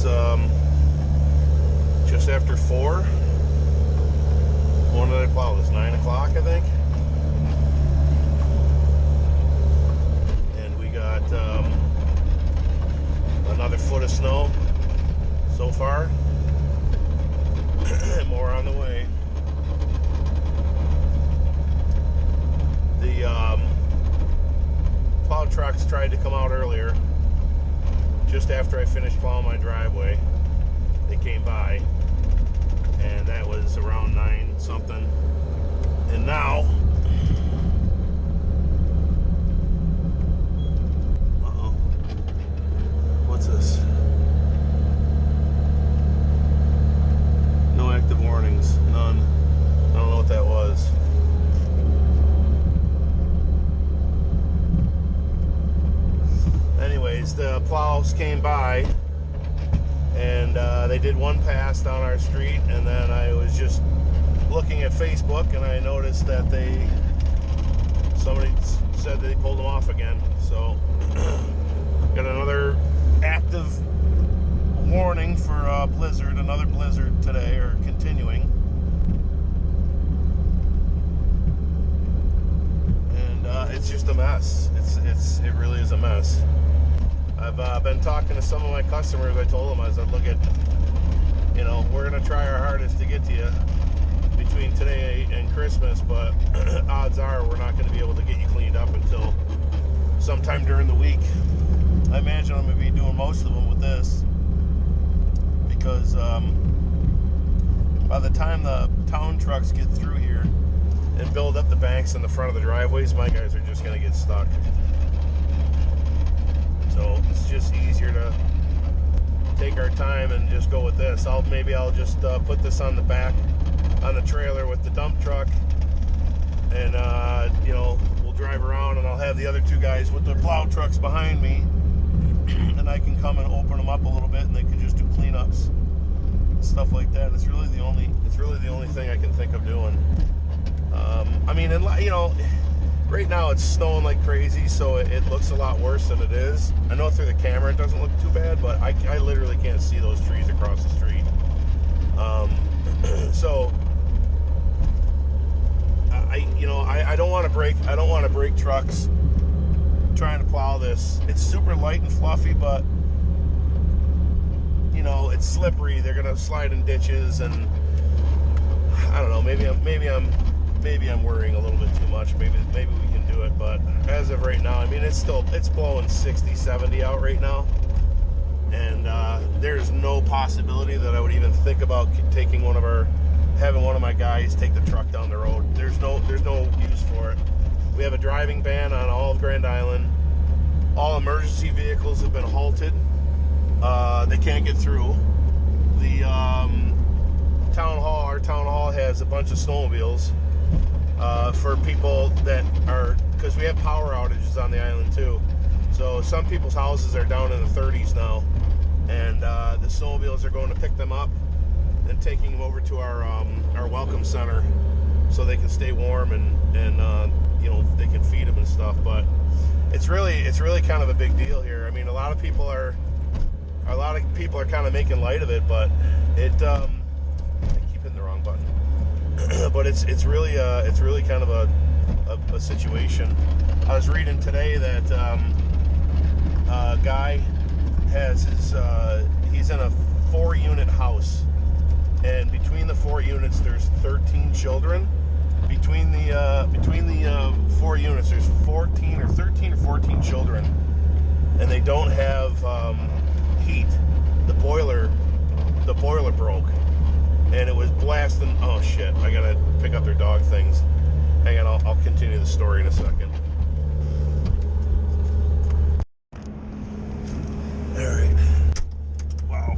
is just after 4. When did I plow this? 9 o'clock, I think. And we got another foot of snow so far. More on the way. The plow trucks tried to come out earlier. Just after I finished plowing my driveway, they came by, and that was around 9 something. And now, what's this? No active warnings, none. I don't know what that was. Anyways, the plows came by, and they did one pass down our street, and then I was just looking at Facebook, and I noticed that somebody said they pulled them off again. So got another active warning for blizzard, another blizzard today, or continuing. And it's just a mess. It really is a mess. I've been talking to some of my customers. I told them, I said, look, we're going to try our hardest to get to you between today and Christmas, but odds are we're not going to be able to get you cleaned up until sometime during the week. I imagine I'm going to be doing most of them with this, because by the time the town trucks get through here and build up the banks in the front of the driveways, my guys are just going to get stuck. So it's just easier to take our time and just go with this. Maybe I'll just put this on the back, on the trailer with the dump truck, and we'll drive around, and I'll have the other 2 guys with their plow trucks behind me, and I can come and open them up a little bit, and they can just do cleanups, stuff like that. It's really the only thing I can think of doing. Right now it's snowing like crazy, so it looks a lot worse than it is. I know through the camera it doesn't look too bad, but I literally can't see those trees across the street. So I don't want to break trucks trying to plow this. It's super light and fluffy, but it's slippery. They're gonna slide in ditches, and I don't know. Maybe I'm worrying a little bit too much. Maybe we can do it, but as of right now, it's blowing 60, 70 out right now, and there's no possibility that I would even think about having one of my guys take the truck down the road. There's no use for it. We have a driving ban on all of Grand Island. All emergency vehicles have been halted. They can't get through. The our town hall has a bunch of snowmobiles for people that are, because we have power outages on the island too. So some people's houses are down in the 30s now, and the snowmobiles are going to pick them up and taking them over to our welcome center so they can stay warm, and they can feed them and stuff. But it's really kind of a big deal here. A lot of people are kind of making light of it, but I keep hitting the wrong button. But it's really kind of a situation. I was reading today that a guy has he's in a 4-unit house, and between the 4 units there's 13 children. Between the 4 units there's 13 or 14 children, and they don't have heat. The boiler broke, and it was blasting. Oh shit, I gotta pick up their dog things. Hang on, I'll continue the story in a second. Alright. Wow.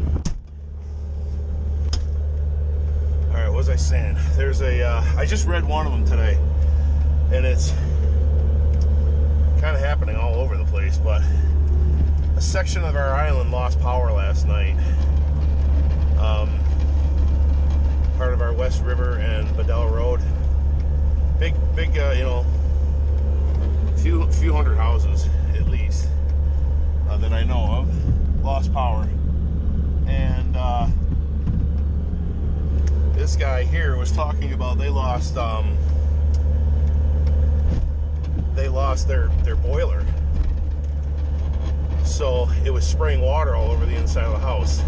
Alright, what was I saying? There's I just read one of them today, and it's kind of happening all over the place, but a section of our island lost power last night. Part of our West River and Bedell Road. Big, few hundred houses at least that I know of lost power, and this guy here was talking about they lost their boiler. So it was spraying water all over the inside of the house.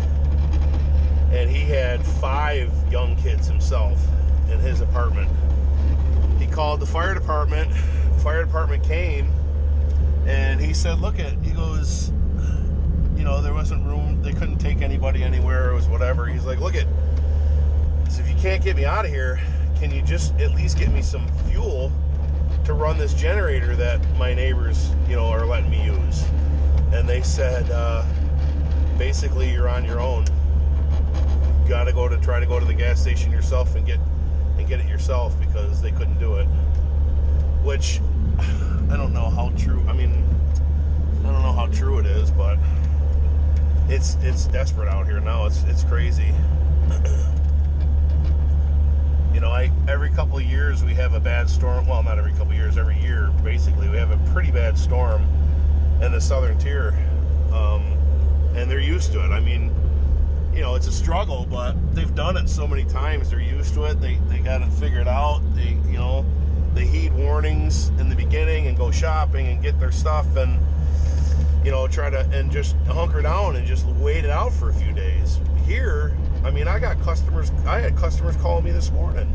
And he had 5 young kids himself in his apartment. He called the fire department. The fire department came, and he said, he goes, there wasn't room. They couldn't take anybody anywhere. It was whatever. He's like, so if you can't get me out of here, can you just at least get me some fuel to run this generator that my neighbors, are letting me use? And they said, basically, you're on your own. You got to try to go to the gas station yourself and get it yourself, because they couldn't do it. Which I don't know how true. I don't know how true it is, but it's desperate out here now. It's crazy. Every couple of years we have a bad storm. Well, not every couple of years. Every year, basically, we have a pretty bad storm in the southern tier, and they're used to it. It's a struggle, but they've done it so many times. They're used to it. They got it figured out. They heed warnings in the beginning and go shopping and get their stuff and try to and just hunker down and just wait it out for a few days. Here, I had customers calling me this morning.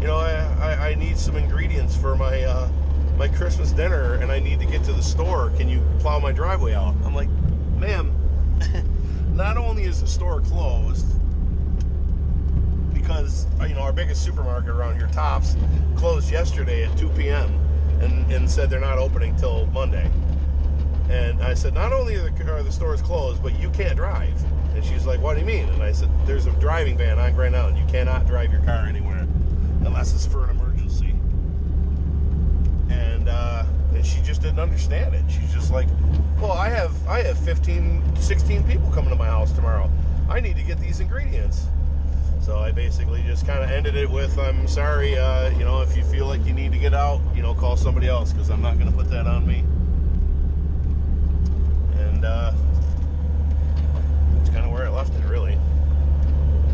I need some ingredients for my Christmas dinner, and I need to get to the store. Can you plow my driveway out? I'm like, ma'am, not only is the store closed, because our biggest supermarket around here, Tops, closed yesterday at 2 p.m. and said they're not opening till Monday. And I said, not only are the stores closed, but you can't drive. And she's like, what do you mean? And I said, there's a driving ban on Grand Island. You cannot drive your car anywhere unless it's for an emergency. And she just didn't understand it. She's just like, well, I have 15, 16 people coming to my house tomorrow. I need to get these ingredients. So I basically just kind of ended it with, I'm sorry, if you feel like you need to get out, call somebody else, because I'm not going to put that on me. And that's kind of where I left it, really.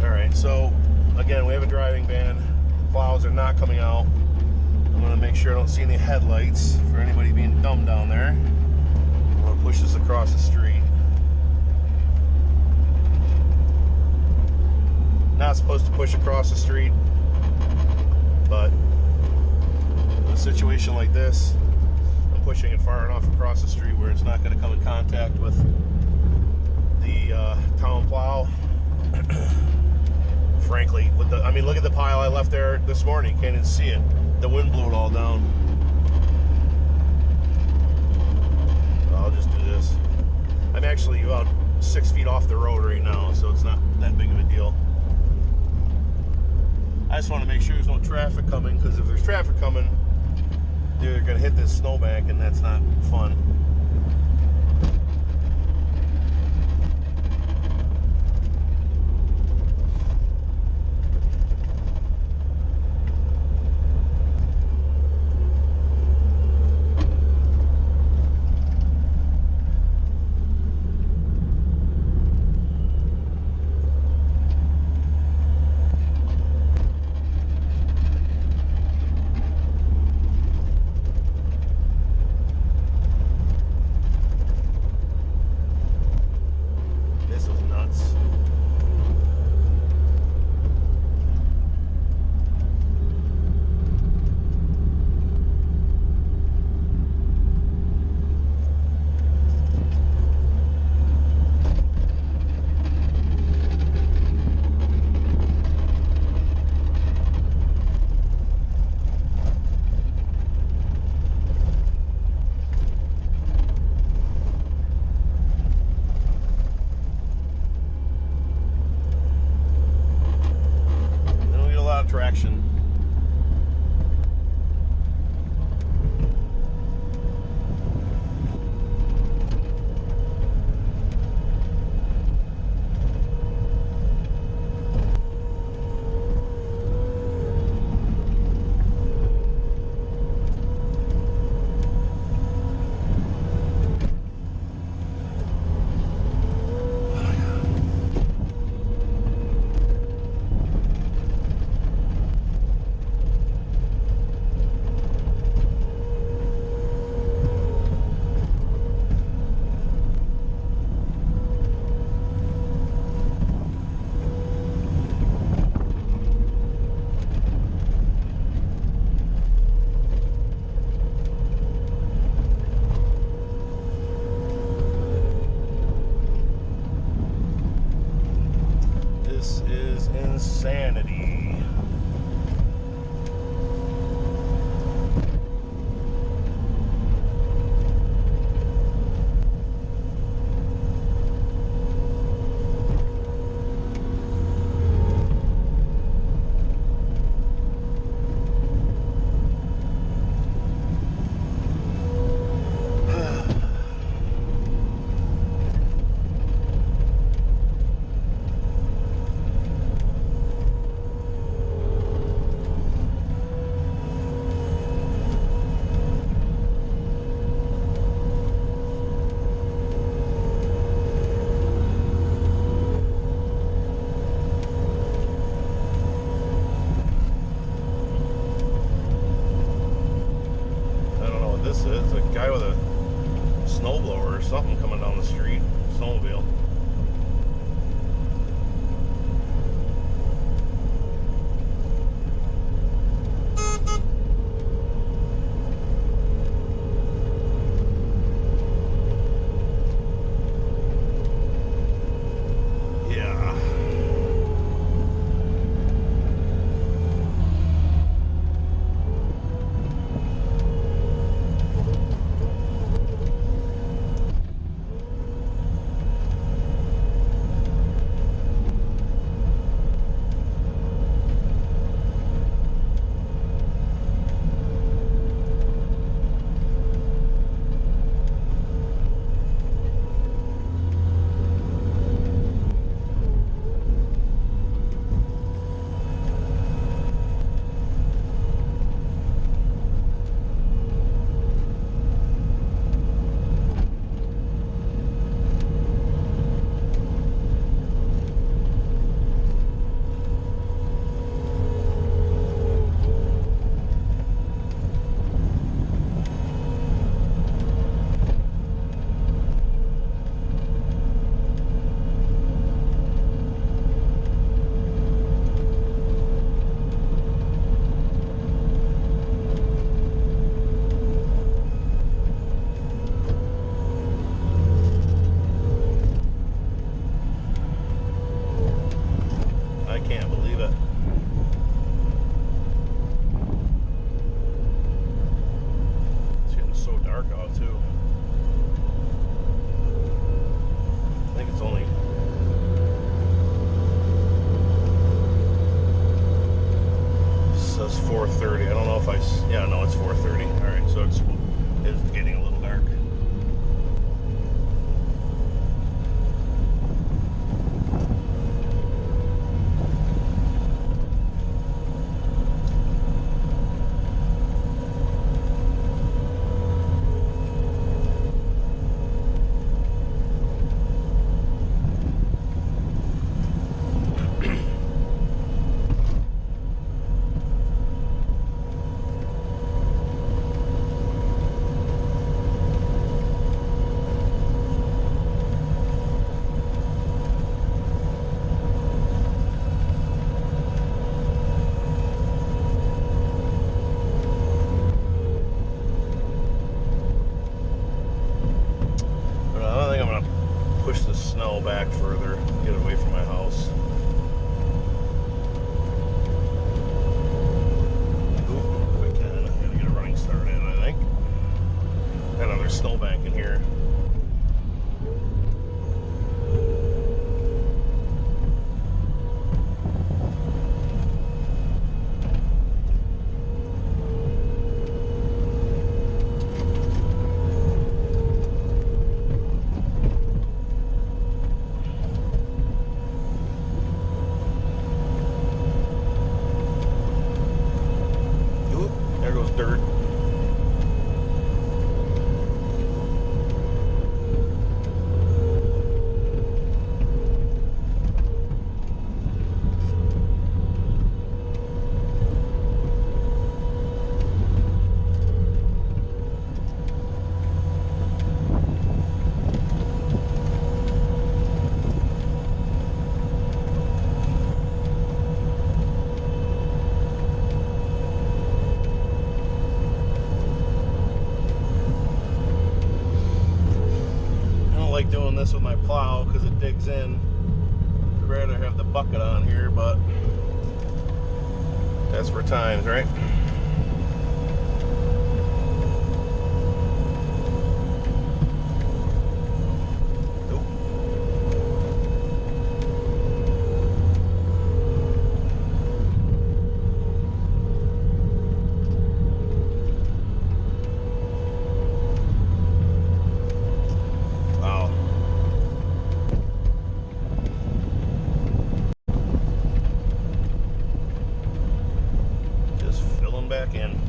All right, so again, we have a driving ban. Plows are not coming out. I'm going to make sure I don't see any headlights for anybody being dumb down there. I'm going to push this across the street. Not supposed to push across the street, but in a situation like this, I'm pushing it far enough across the street where it's not going to come in contact with the town plow. Frankly, look at the pile I left there this morning. Can't even see it. The wind blew it all down. I'll just do this. I'm actually about 6 feet off the road right now, so it's not that big of a deal. I just want to make sure there's no traffic coming, because if there's traffic coming, they're going to hit this snowbank, and that's not fun. Traction. snow back further, get away from my house. Oop, I can. I gotta get a running start in, I think. Got another snowbank in here. There goes dirt. Like doing this with my plow because it digs in. I'd rather have the bucket on here, but that's for times, right? Back in.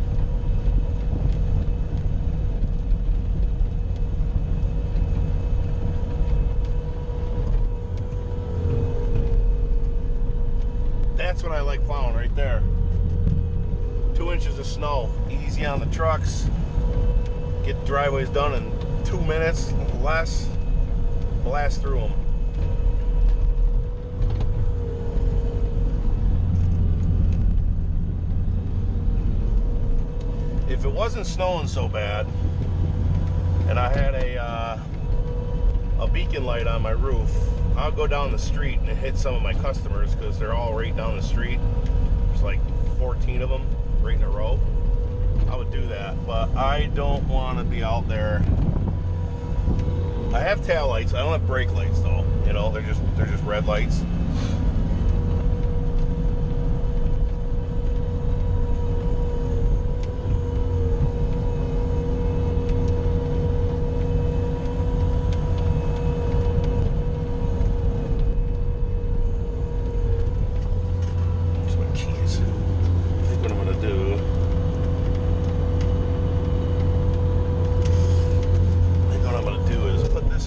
That's what I like plowing right there. 2 inches of snow, easy on the trucks. Get driveways done in 2 minutes, less. Blast through them. If it wasn't snowing so bad and I had a beacon light on my roof, I'll go down the street and hit some of my customers because they're all right down the street. There's like 14 of them right in a row. I would do that, but I don't want to be out there. I have tail lights. I don't have brake lights though. You know, they're just red lights.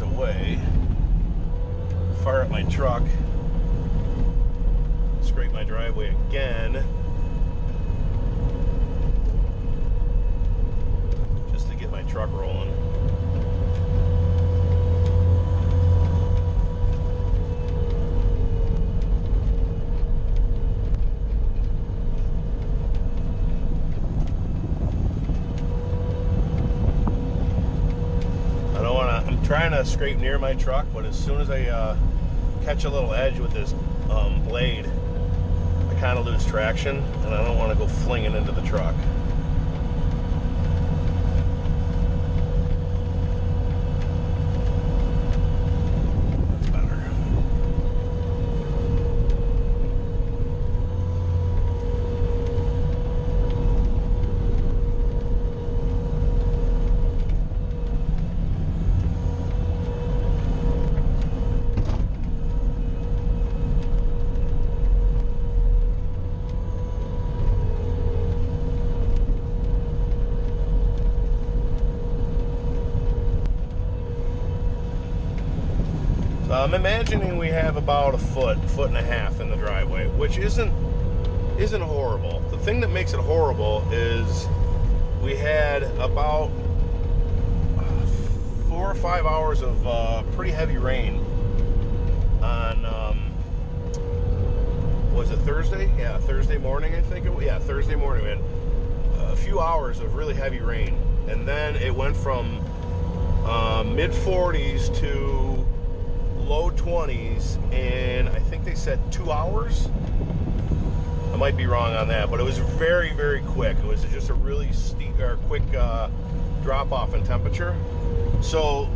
Away, fire up my truck, scrape my driveway again, just to get my truck rolling. Trying to scrape near my truck, but as soon as I catch a little edge with this blade, I kind of lose traction, and I don't want to go flinging into the truck. That's better. I'm imagining we have about a foot and a half in the driveway, which isn't horrible. The thing that makes it horrible is we had about 4 or 5 hours of pretty heavy rain on was it Thursday? Yeah, Thursday morning I think it was. Yeah, Thursday morning we had a few hours of really heavy rain, and then it went from mid 40s to low 20s in, I think they said 2 hours. I might be wrong on that, but it was very, very quick. It was just a really steep or quick drop off in temperature. So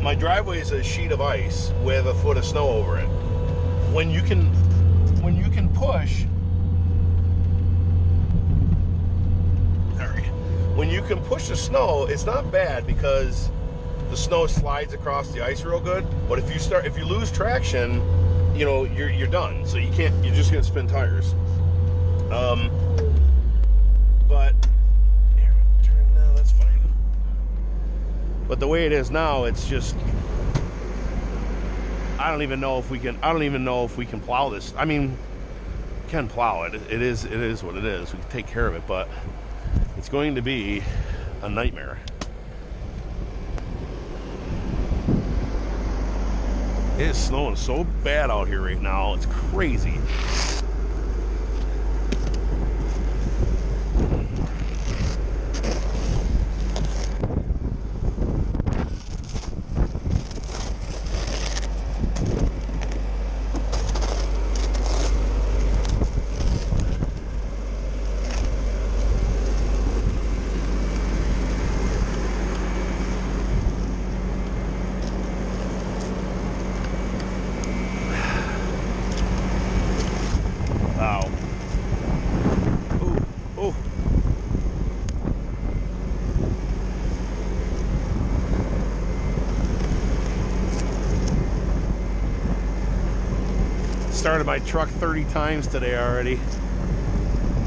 my driveway is a sheet of ice with a foot of snow over it. When you can push, when you can push the snow, it's not bad because the snow slides across the ice real good. But if you lose traction, you know, you're done. So you're just gonna spin tires. But here, turn now, that's fine. But the way it is now, it's just, I don't even know if we can plow this. I mean, we can plow it. It is what it is. We can take care of it, but it's going to be a nightmare. It is snowing so bad out here right now. It's crazy. Started my truck 30 times today already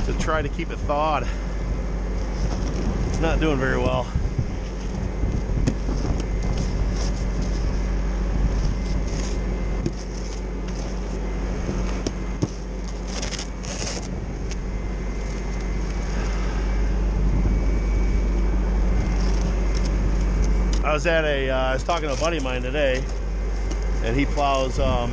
to try to keep it thawed. It's not doing very well. I was talking to a buddy of mine today, and he plows a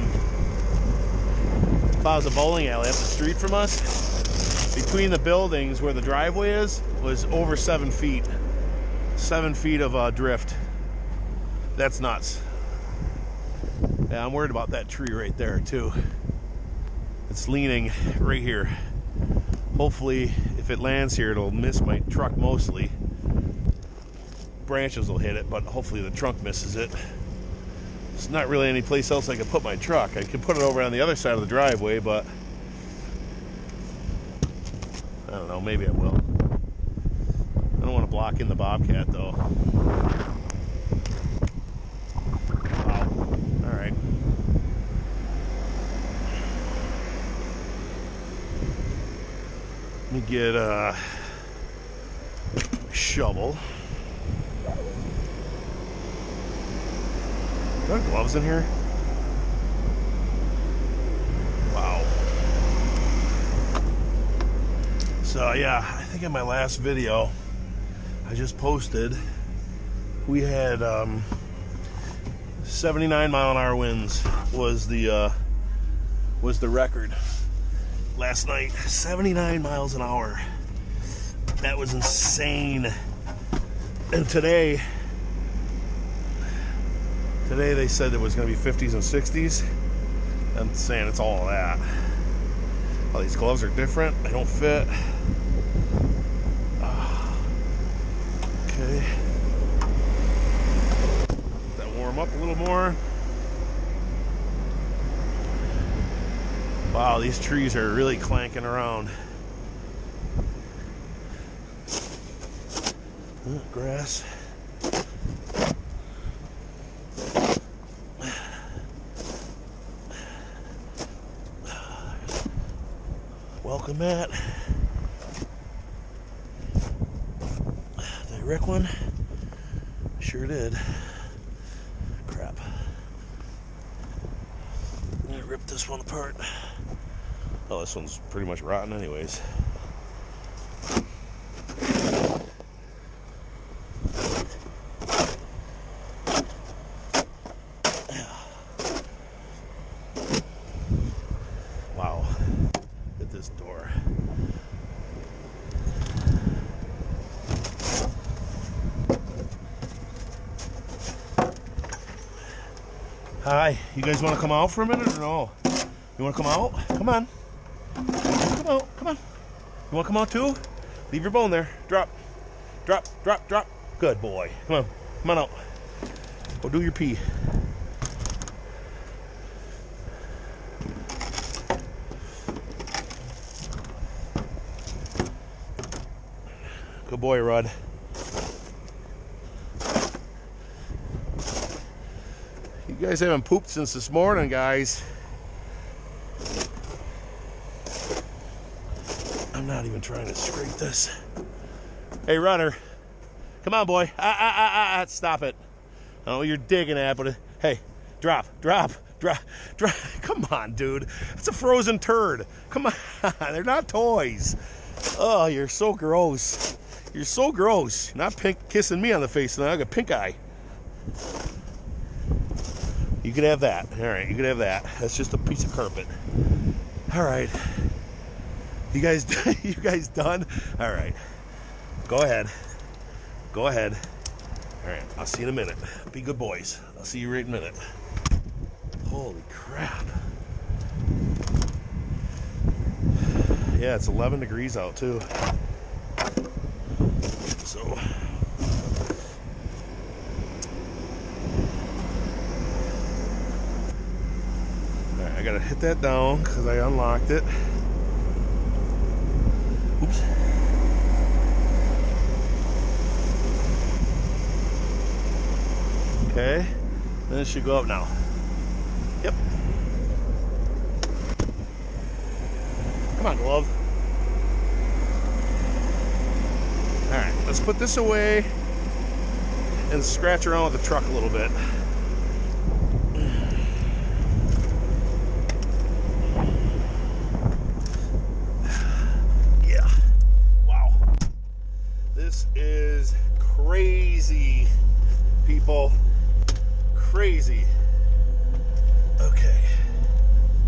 bowling alley up the street from us. Between the buildings where the driveway is was over 7 feet. 7 feet of drift. That's nuts. Yeah, I'm worried about that tree right there too. It's leaning right here. Hopefully, if it lands here, it'll miss my truck mostly. Branches will hit it, but hopefully the trunk misses it. There's not really any place else I could put my truck. I could put it over on the other side of the driveway, but I don't know, maybe I will. I don't want to block in the Bobcat though. Wow. All right. Let me get a shovel. Are there gloves in here? Wow. So yeah, I think in my last video I just posted, we had 79 mile an hour winds was the record last night. 79 miles an hour. That was insane. And today they said it was going to be 50s and 60s. I'm saying it's all of that. Oh, these gloves are different. They don't fit. Okay. Let that warm up a little more. Wow, these trees are really clanking around. Grass. Welcome, Matt. Did I wreck one? Sure did. Crap. I'm gonna rip this one apart. Oh, this one's pretty much rotten anyways. Wow. At this door. Hi, you guys want to come out for a minute or no? You want to come out? Come on. Come out, come on. You want to come out too? Leave your bone there. Drop. Drop, drop, drop. Good boy. Come on. Come on out. Go do your pee. Good boy, Rod. You guys haven't pooped since this morning, guys. I'm not even trying to scrape this. Hey, runner. Come on, boy. Stop it. I don't know what you're digging at, but hey, drop. Come on, dude. It's a frozen turd. Come on. They're not toys. Oh, you're so gross. You're so gross. You're not kissing me on the face now. I got pink eye. You could have that. All right, you could have that. That's just a piece of carpet. All right. You guys done? All right. Go ahead. Go ahead. All right, I'll see you in a minute. Be good boys. I'll see you right in a minute. Holy crap. Yeah, it's 11 degrees out too. So all right, I gotta hit that down because I unlocked it. Oops. Okay, then it should go up now. Yep. Come on, glove. All right, let's put this away and scratch around with the truck a little bit. Yeah. Wow. This is crazy, people. Crazy. Okay.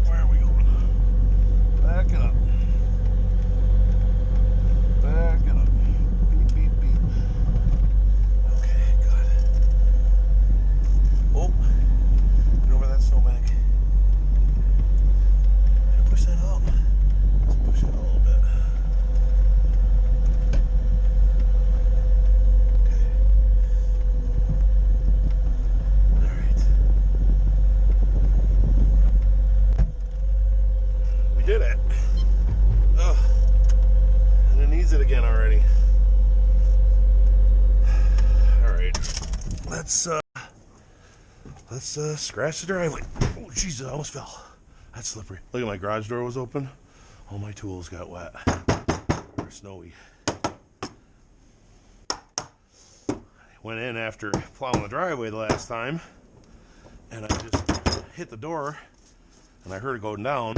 Where are we going? Back it up. Back it up. Beep, beep, beep. Okay, good. Oh, get over that snowbank. Push that out. Let's push it a little bit. Okay. All right. We did it. Ugh. And it needs it again already. All right. Let's scratch the driveway. Oh, Jesus, I almost fell. That's slippery. Look at my garage door was open. All my tools got wet. Or snowy. I went in after plowing the driveway the last time, and I just hit the door, and I heard it go down,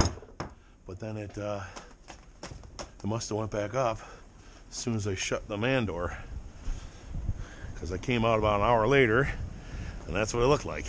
but then it must have went back up as soon as I shut the man door, because I came out about an hour later, and that's what it looked like.